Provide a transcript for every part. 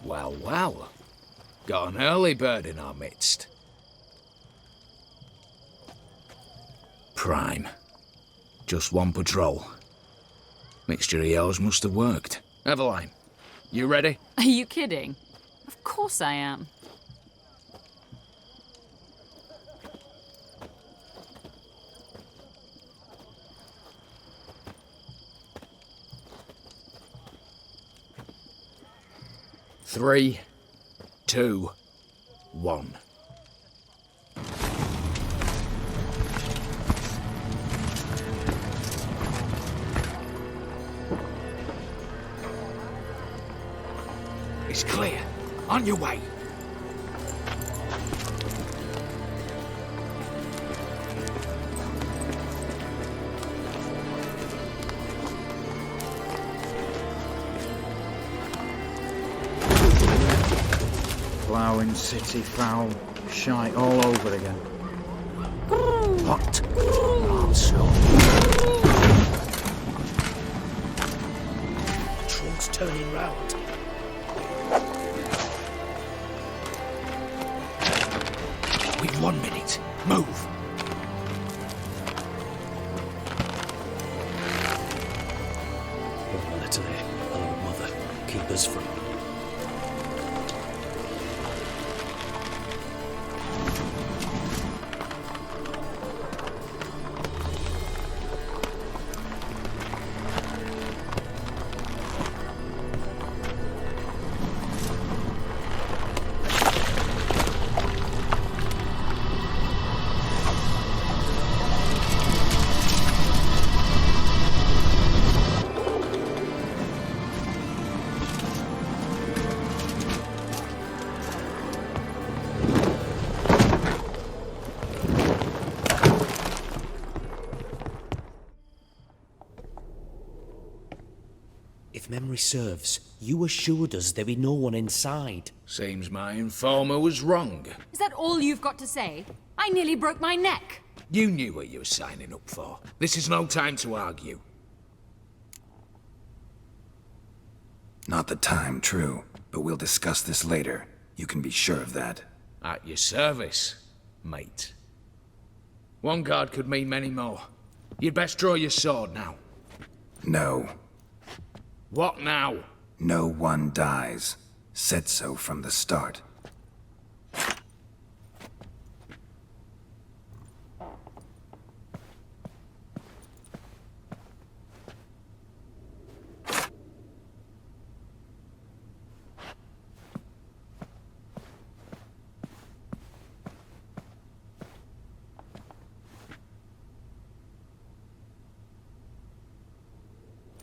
Well, well. Got an early bird in our midst. Prime. Just one patrol. Mixture of yours must have worked. Eveline, you ready? Are you kidding? Of course I am. Three, two, one. It's clear. On your way. Ploughing city foul, shite all over again. What? Armstrong. Troll's turning round. We've 1 minute. Move. Immortality, hello, mother. Keep us from. If memory serves, you assured us there be no one inside. Seems my informer was wrong. Is that all you've got to say? I nearly broke my neck. You knew what you were signing up for. This is no time to argue. Not the time, true. But we'll discuss this later. You can be sure of that. At your service, mate. One guard could mean many more. You'd best draw your sword now. No. What now? No one dies. Said so from the start.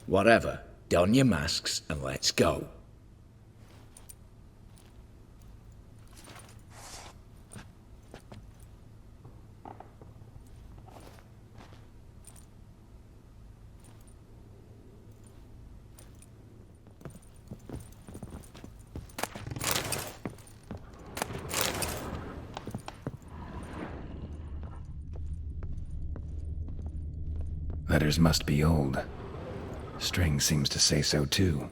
Whatever. Don your masks and let's go. Letters must be old. String seems to say so too.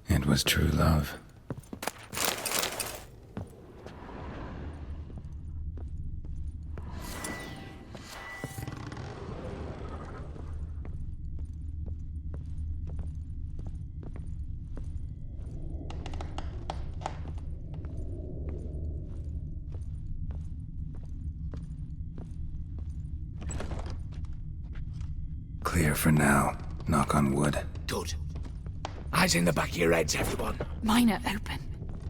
It was true love. Clear for now. Knock on wood. Good. Eyes in the back of your heads, everyone. Mine are open.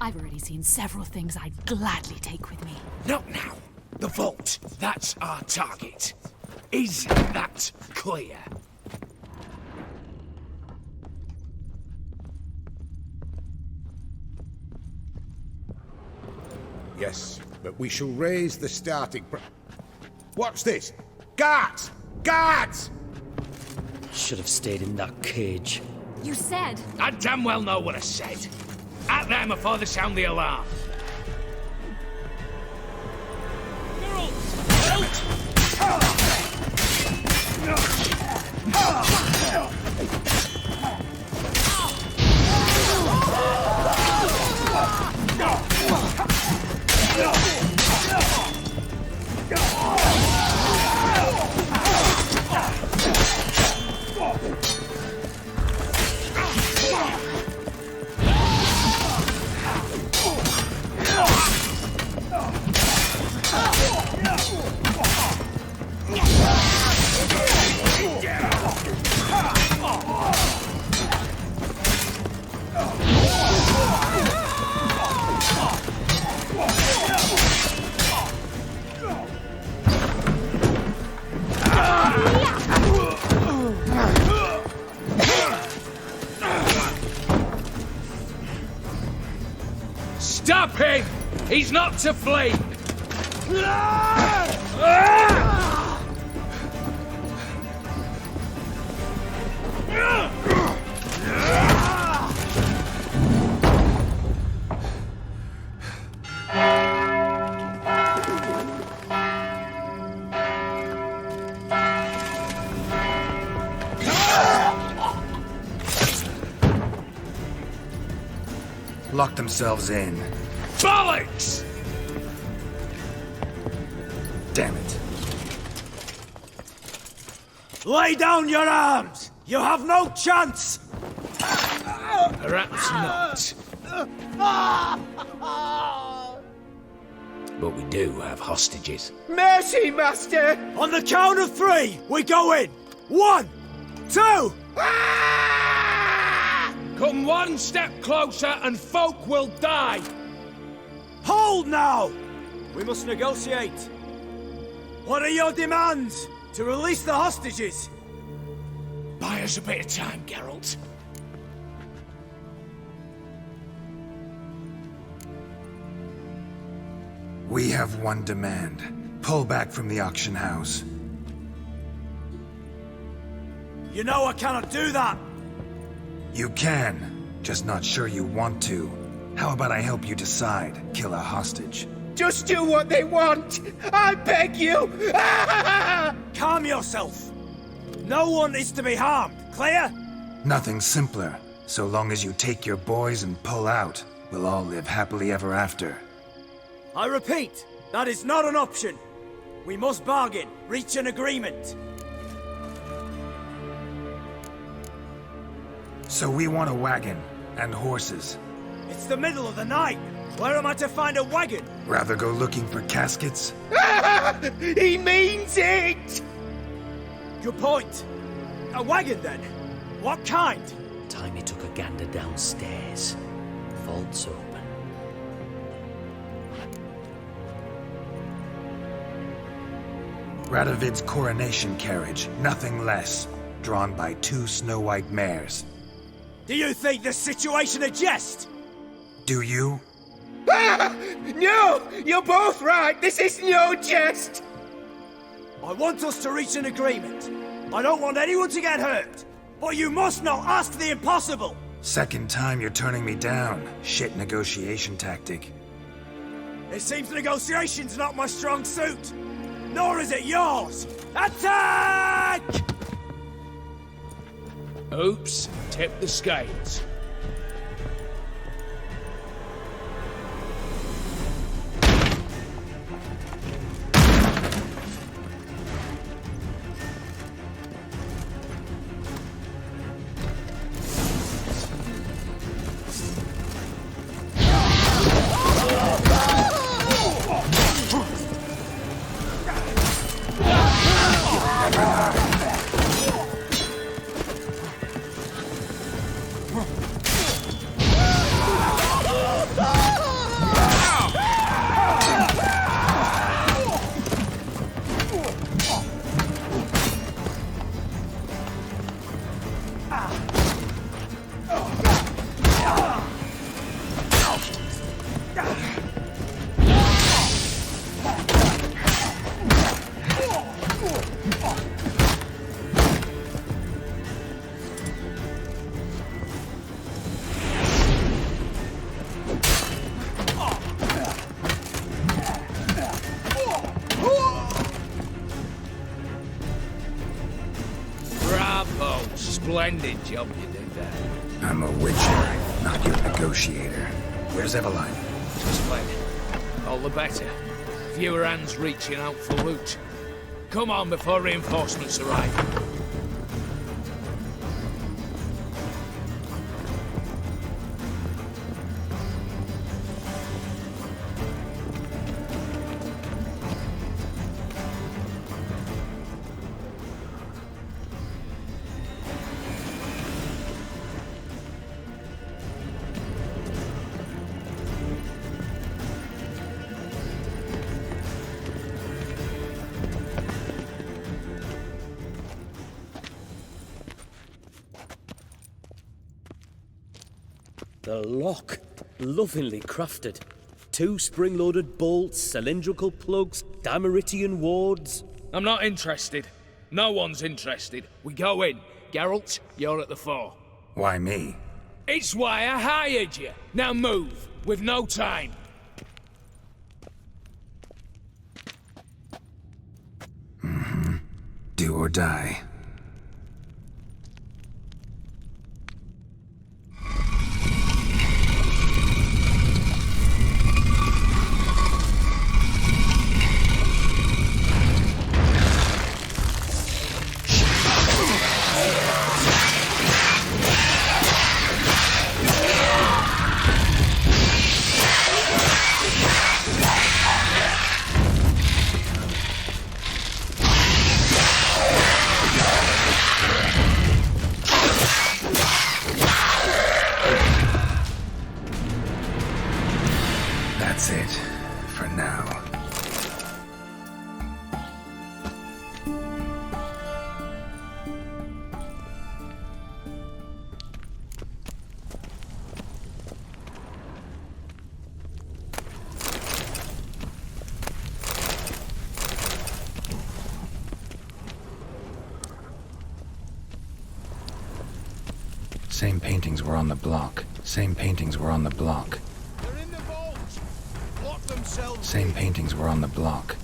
I've already seen several things I'd gladly take with me. Not now. The vault. That's our target. Is that clear? Yes, but we shall raise the starting What's this? Guards! Guards! Should have stayed in that cage. You said... I damn well know what I said. At them before they sound the alarm. Stop him! He's not to flee! Lock themselves in. Bollocks! Damn it. Lay down your arms! You have no chance! Perhaps not. But we do have hostages. Mercy, master! On the count of 3, we go in! 1, 2! Come one step closer and folk will die! Hold now! We must negotiate. What are your demands? To release the hostages? Buy us a bit of time, Geralt. We have one demand. Pull back from the auction house. You know I cannot do that! You can, just not sure you want to. How about I help you decide? Kill a hostage. Just do what they want! I beg you! Calm yourself! No one is to be harmed, clear? Nothing simpler. So long as you take your boys and pull out, we'll all live happily ever after. I repeat, that is not an option. We must bargain, reach an agreement. So we want a wagon, and horses. It's the middle of the night. Where am I to find a wagon? Rather go looking for caskets? He means it! Good point. A wagon, then? What kind? Timey took a gander downstairs. Vault's open. Radovid's coronation carriage, nothing less. Drawn by 2 snow-white mares. Do you think this situation a jest? Do you? No! You're both right! This is no jest! I want us to reach an agreement. I don't want anyone to get hurt. But you must not ask the impossible! Second time you're turning me down. Shit negotiation tactic. It seems negotiation's not my strong suit. Nor is it yours! Attack! Oops, tip the scales. Splendid job you did there. I'm a witcher, not your negotiator. Where's Eveline? Just fled. All the better. Fewer hands reaching out for loot. Come on before reinforcements arrive. The lock. Lovingly crafted. 2 spring-loaded bolts, cylindrical plugs, Dimeritian wards. I'm not interested. No one's interested. We go in. Geralt, you're at the fore. Why me? It's why I hired you. Now move. We've no time. Do or die. That's it, for now. Same paintings were on the block. Same paintings were on the block. They're in the vault. Lock themselves. Same paintings were on the block.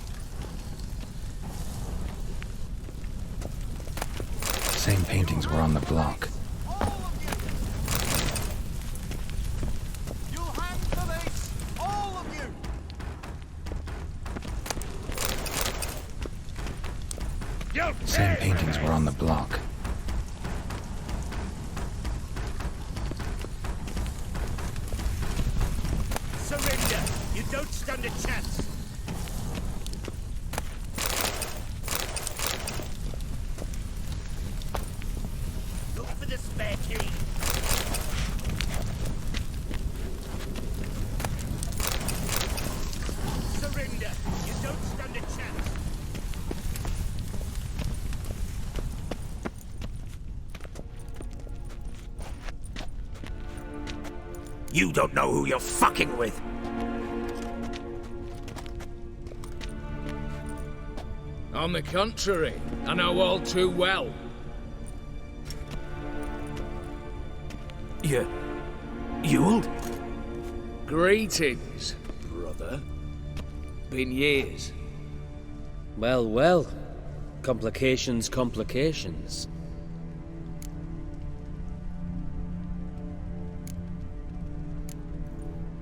Same paintings were on the block. All of you. You'll hang for this. All of you. Same paintings were on the block. Surrender! You don't stand a chance! Look for the spare key! Surrender! You don't stand a chance! You don't know who you're fucking with! On the contrary, I know all too well. Ewald? Greetings, brother. Been years. Well, well. Complications, complications.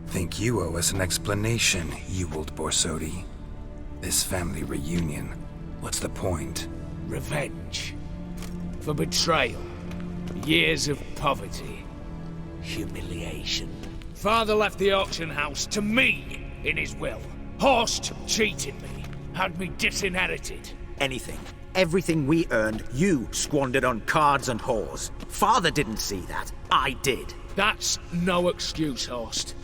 Think you owe us an explanation, Ewald Borsodi. This family reunion. What's the point? Revenge. For betrayal. Years of poverty. Humiliation. Father left the auction house to me in his will. Horst cheated me. Had me disinherited. Anything. Everything we earned, you squandered on cards and whores. Father didn't see that. I did. That's no excuse, Horst.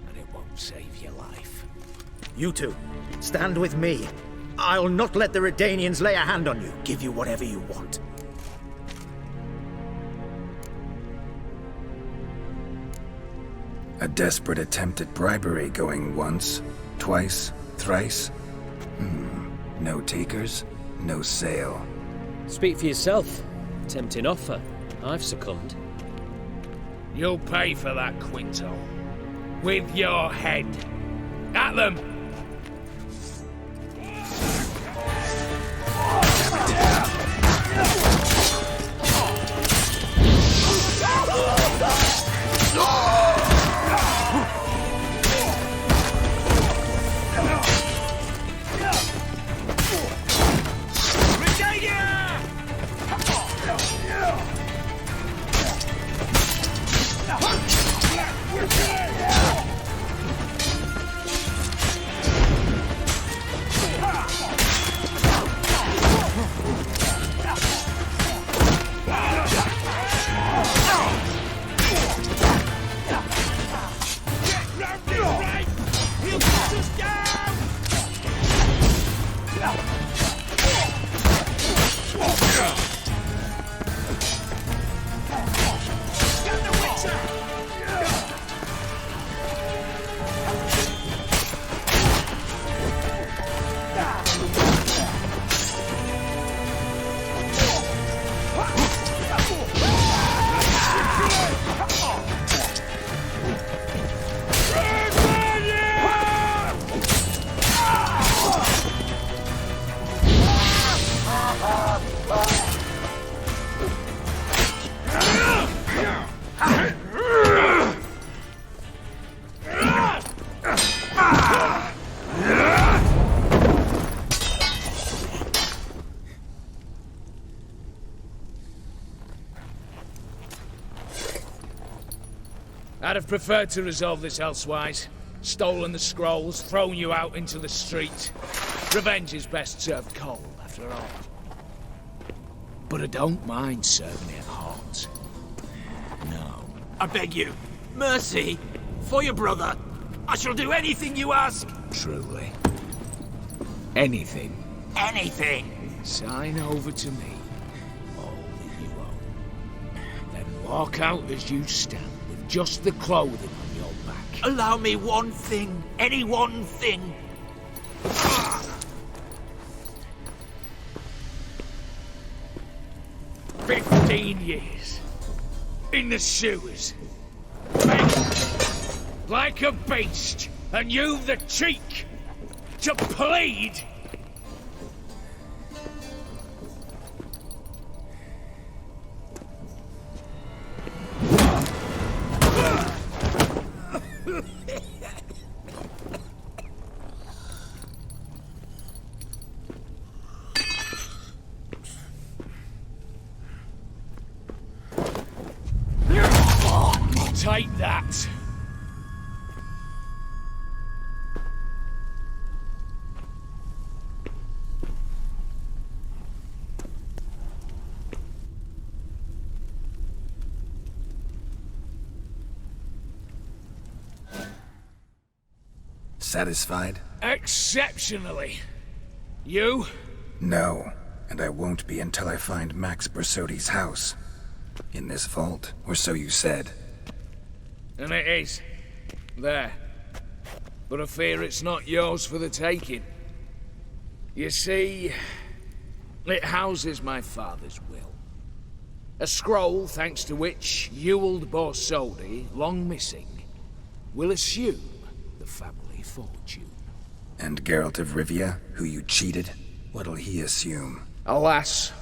And it won't save your life. You two, stand with me. I'll not let the Redanians lay a hand on you. Give you whatever you want. A desperate attempt at bribery going once, twice, thrice. No takers, no sale. Speak for yourself. Tempting offer. I've succumbed. You'll pay for that, Quinto. With your head. At them! have preferred to resolve this elsewise. Stolen the scrolls, thrown you out into the street. Revenge is best served cold, after all. But I don't mind serving it hot. No. I beg you, mercy, for your brother. I shall do anything you ask. Truly. Anything. Anything. Sign over to me. All that you own. Then walk out as you stand, with just the clothing on your back. Allow me one thing. Any one thing. 15 years. In the sewers. Begging. Like a beast. And you've the cheek to plead. Take that. Satisfied? Exceptionally. You? No, and I won't be until I find Max Borsodi's house. In this vault, or so you said. And it is. There. But I fear it's not yours for the taking. You see, it houses my father's will. A scroll thanks to which Geralt Borsodi, long missing, will assume the family fortune. And Geralt of Rivia, who you cheated, what'll he assume? Alas,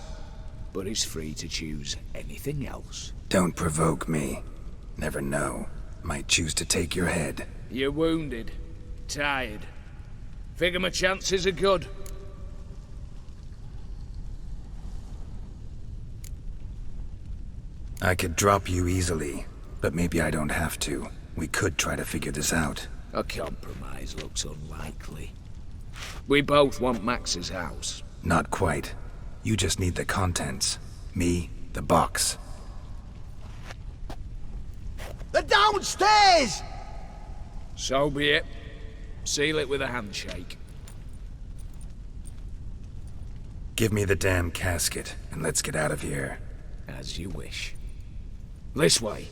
but he's free to choose anything else. Don't provoke me. Never know. Might choose to take your head. You're wounded. Tired. Figure my chances are good. I could drop you easily, but maybe I don't have to. We could try to figure this out. A compromise looks unlikely. We both want Max's house. Not quite. You just need the contents. Me, the box. They're downstairs! So be it. Seal it with a handshake. Give me the damn casket, and let's get out of here. As you wish. This way.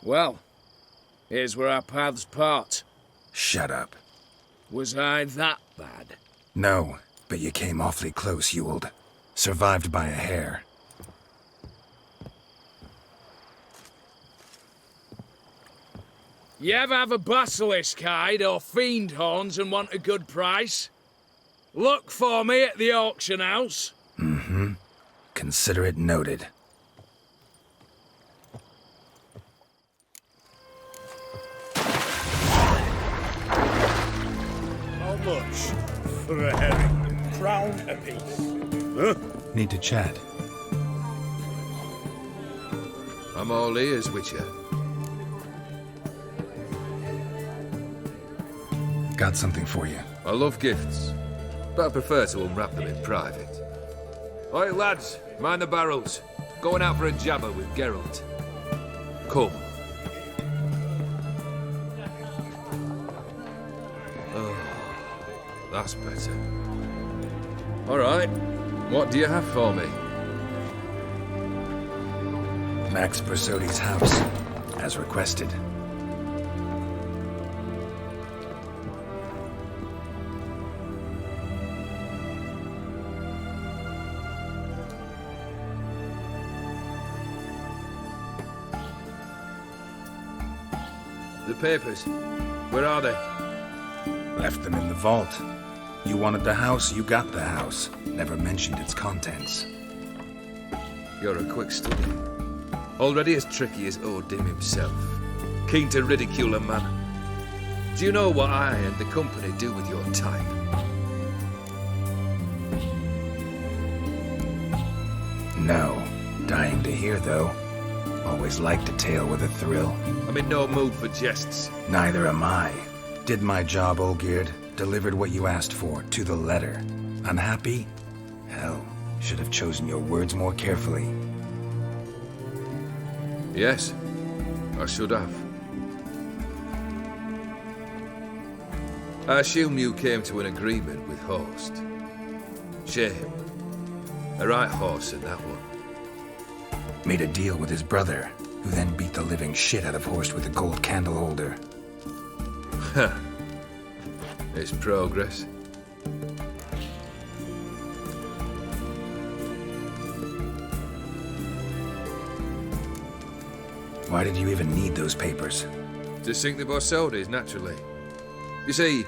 Well, here's where our paths part. Shut up. Was I that bad? No, but you came awfully close, Ewald. Survived by a hair. You ever have a basilisk hide or fiend horns and want a good price? Look for me at the auction house. Mm-hmm. Consider it noted. How much for a herring? Crown apiece. Huh? Need to chat. I'm all ears, Witcher. Got something for you. I love gifts, but I prefer to unwrap them in private. Oi, lads, mind the barrels. Going out for a jabber with Geralt. Come. Oh, that's better. All right, what do you have for me? Max Borsodi's house, as requested. The papers, where are they? Left them in the vault. You wanted the house, you got the house. Never mentioned its contents. You're a quick study. Already as tricky as O'Dimm himself. Keen to ridicule a man. Do you know what I and the company do with your time? No. Dying to hear, though. Always liked a tale with a thrill. I'm in no mood for jests. Neither am I. Did my job, Olgierd. Delivered what you asked for, to the letter. Unhappy? Hell, should have chosen your words more carefully. Yes, I should have. I assume you came to an agreement with Horst. Shame. A right horse in that one. Made a deal with his brother, who then beat the living shit out of Horst with a gold candle holder. Huh. It's progress. Why did you even need those papers? To sink the Borsodis, naturally. You see,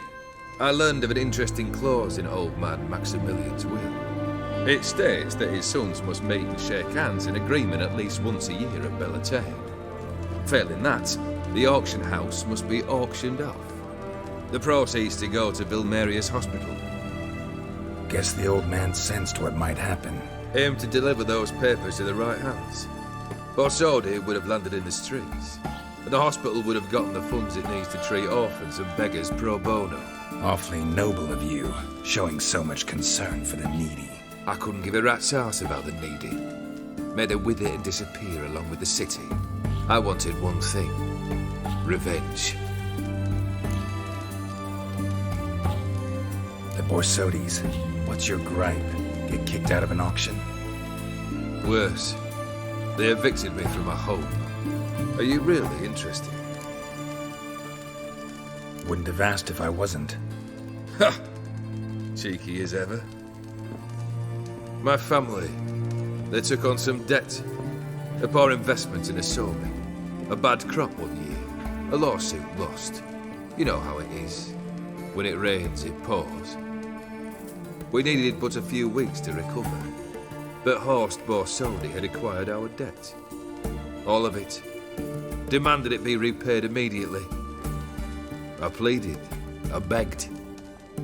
I learned of an interesting clause in old man Maximilian's will. It states that his sons must meet and shake hands in agreement at least once a year at Bellatane. Failing that, the auction house must be auctioned off. The proceeds to go to Vilmeria's hospital. Guess the old man sensed what might happen. Aimed to deliver those papers to the right hands. Borsodi would have landed in the streets, and the hospital would have gotten the funds it needs to treat orphans and beggars pro bono. Awfully noble of you, showing so much concern for the needy. I couldn't give a rat's ass about the needy. Made them with it and disappear along with the city. I wanted one thing. Revenge. The Borsodis, what's your gripe? Get kicked out of an auction? Worse. They evicted me from my home. Are you really interested? Wouldn't have asked if I wasn't. Ha! Cheeky as ever. My family, they took on some debt. A poor investment in a sowmill. A bad crop one year. A lawsuit lost. You know how it is. When it rains, it pours. We needed but a few weeks to recover. But Horst Borsodi had acquired our debt. All of it. Demanded it be repaid immediately. I pleaded. I begged.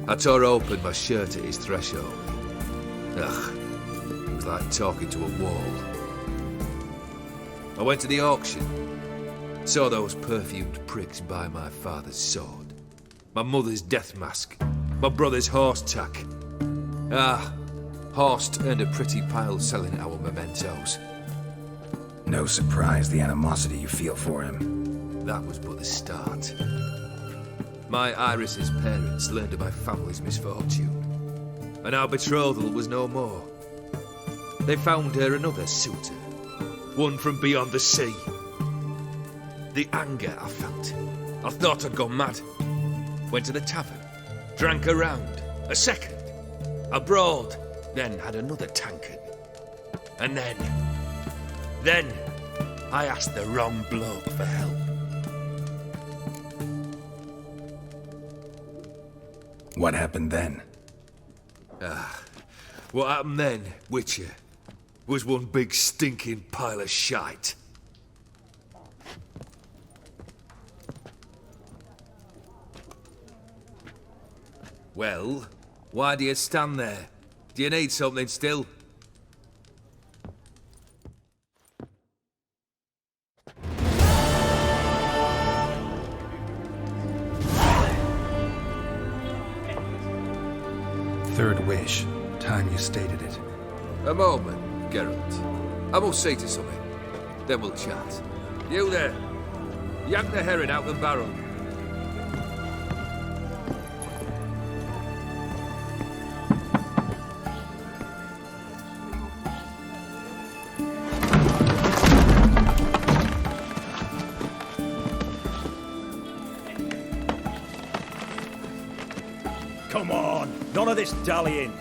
I tore open my shirt at his threshold. Ugh. It was like talking to a wall. I went to the auction. Saw those perfumed pricks buy my father's sword. My mother's death mask. My brother's horse tack. Ah. Horst earned a pretty pile selling our mementos. No surprise the animosity you feel for him. That was but the start. My Iris's parents learned of my family's misfortune, and our betrothal was no more. They found her another suitor, one from beyond the sea. the anger I felt. I thought I'd gone mad. Went to the tavern, drank a round, a second, abroad, then had another tankard. And then I asked the wrong bloke for help. What happened then? What happened then, Witcher, was one big stinking pile of shite. Well, why do you stand there? Do you need something still? Third wish. Time you stated it. A moment, Geralt. I must say to something. Then we'll chat. You there. Yank the herring out the barrel. Come on, none of this dallying.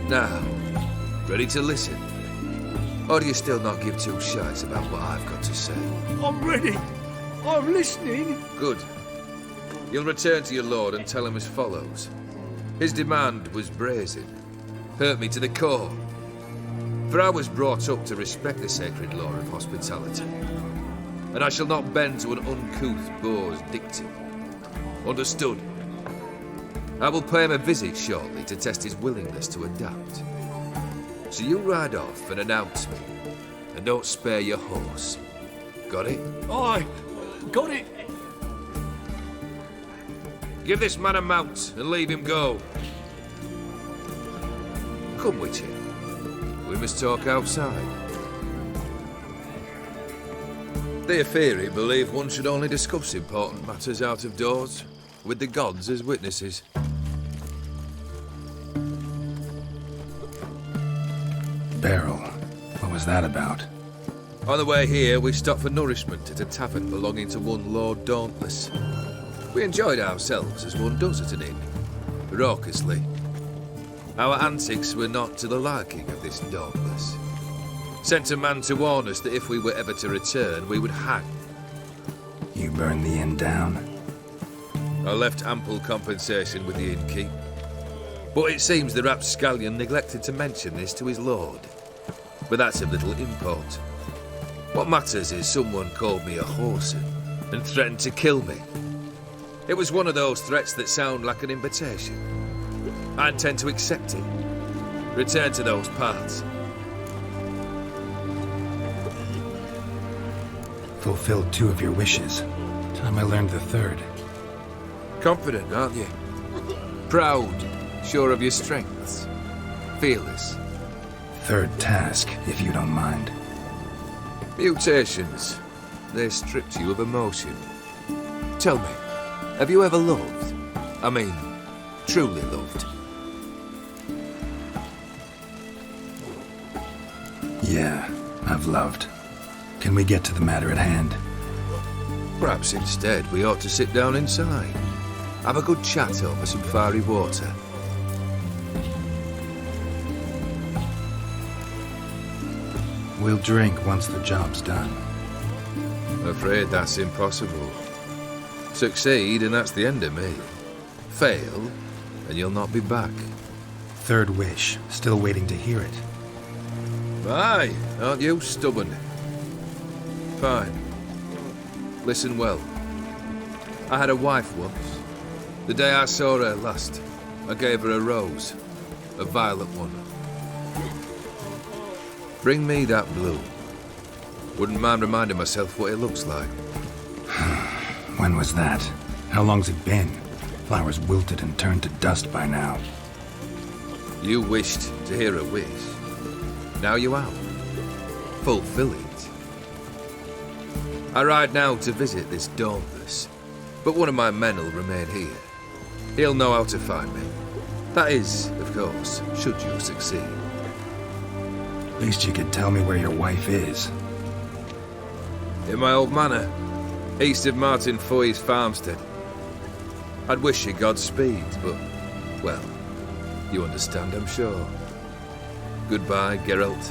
Now, ready to listen? Or do you still not give two shites about what I've got to say? I'm ready. I'm listening. Good. You'll return to your lord and tell him as follows. His demand was brazen. Hurt me to the core. For I was brought up to respect the sacred law of hospitality. And I shall not bend to an uncouth boor's dictum. Understood? I will pay him a visit shortly to test his willingness to adapt. So you ride off and announce me. And don't spare your horse. Got it? Aye, got it. Give this man a mount and leave him go. Come, Witcher. We must talk outside. The Ofieri believe one should only discuss important matters out of doors, with the gods as witnesses. Barrel. What was that about? On the way here, we stopped for nourishment at a tavern belonging to one Lord Dauntless. We enjoyed ourselves as one does at an inn, raucously. Our antics were not to the liking of this Dauntless. Sent a man to warn us that if we were ever to return, we would hang. You burned the inn down? I left ample compensation with the innkeep. But it seems the rapscallion neglected to mention this to his lord. But that's of little import. What matters is someone called me a whoreson and threatened to kill me. It was one of those threats that sound like an invitation. I intend to accept it. Return to those parts. Fulfilled 2 of your wishes. Time I learned the 3rd. Confident, aren't you? Proud, sure of your strengths. Fearless. 3rd task, if you don't mind. Mutations. They stripped you of emotion. Tell me, have you ever loved? I mean, truly loved? Yeah, I've loved. Can we get to the matter at hand? Perhaps instead we ought to sit down inside. Have a good chat over some fiery water. We'll drink once the job's done. I'm afraid that's impossible. Succeed and that's the end of me. Fail and you'll not be back. 3rd wish. Still waiting to hear it. Aye, aren't you stubborn? Fine. Listen well. I had a wife once. The day I saw her last, I gave her a rose. A violet one. Bring me that blue. Wouldn't mind reminding myself what it looks like. When was that? How long's it been? Flowers wilted and turned to dust by now. You wished to hear a wish. Now you have. Fulfill it. I ride now to visit this Dauntless, but one of my men will remain here. He'll know how to find me. That is, of course, should you succeed. At least you could tell me where your wife is. In my old manor, east of Martin Foy's farmstead. I'd wish you Godspeed, but, well, you understand, I'm sure. Goodbye, Geralt.